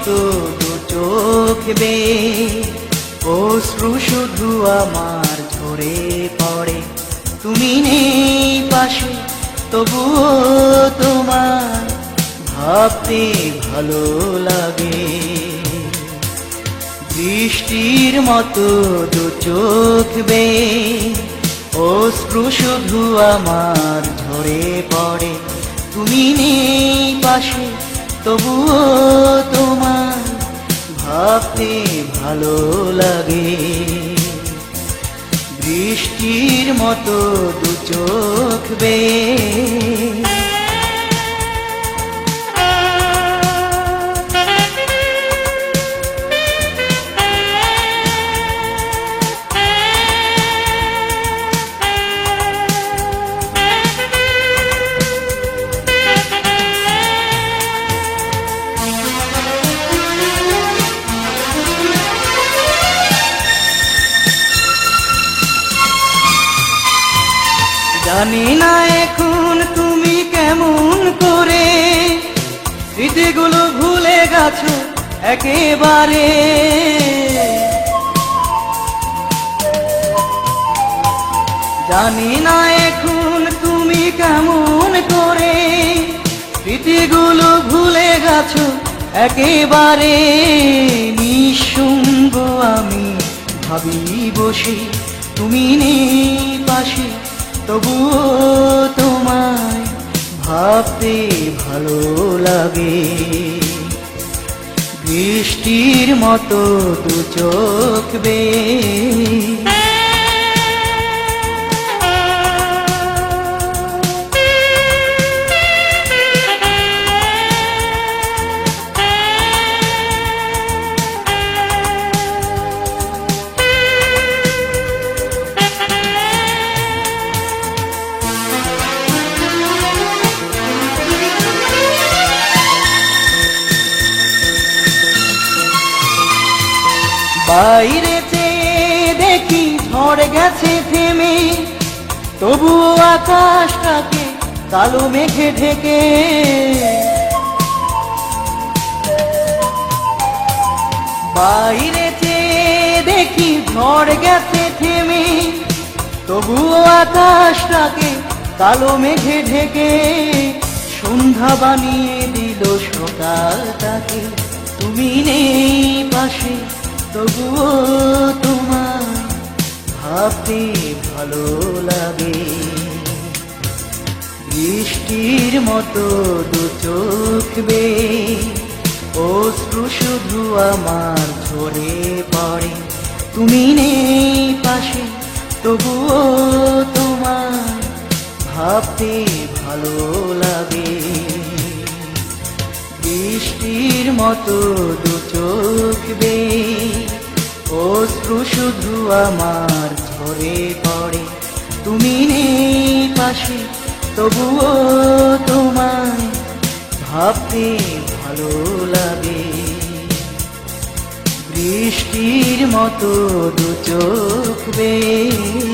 মতো দু চোখ বেয়ে অশ্রু শুধু আমার ঝরে পড়ে। তুমি নেই পাশে তবুও তোমার ভাবতে ভালো লাগে। বৃষ্টির মতো দু চোখ বেয়ে অশ্রু শুধু আমার ঝরে পড়ে। তুমি নেই পাশে তবুও তোমার ভাবতে ভালো লাগে। বৃষ্টির মতো দু চোখ বেয়ে জানি না এখন তুমি কেমন করে স্মৃতিগুলো ভুলে গেছো একেবারে। জানি না এখন তুমি কেমন করে স্মৃতিগুলো ভুলে গেছো একেবারে। নিঃসঙ্গ আমি ভাবি বসে তুমি নেই পাশে তবুও তোমায় ভাবতে ভালো লাগে। বৃষ্টির মতো দু চোখ বেয়ে বাইরে চেয়ে দেখি ঝড় গেছে থেমে, তবুও আকাশটাকে কালো মেঘে ঢেকে। বাইরে চেয়ে দেখি ঝড় গেছে থেমে, তবুও আকাশটাকে কালো মেঘে ঢেকে। সন্ধ্যা বানিয়ে দিল সকালটাকে, তুমি নেই পাশে তবুও তোমার ভাবতে ভালো লাগে। বৃষ্টির মতো দু চোখ বেয়ে অশ্রু শুধু আমার ঝরে পড়ে। তুমি নেই পাশে তবুও তোমার ভাবতে ভালো লাগে। বৃষ্টির মতো দু চোখ বেয়ে অশ্রু শুধু আমার ঝরে পড়ে। তুমি নেই পাশে তবুও তোমায় ভাবতে ভালো লাগে। বৃষ্টির মতো দু চোখ বেয়ে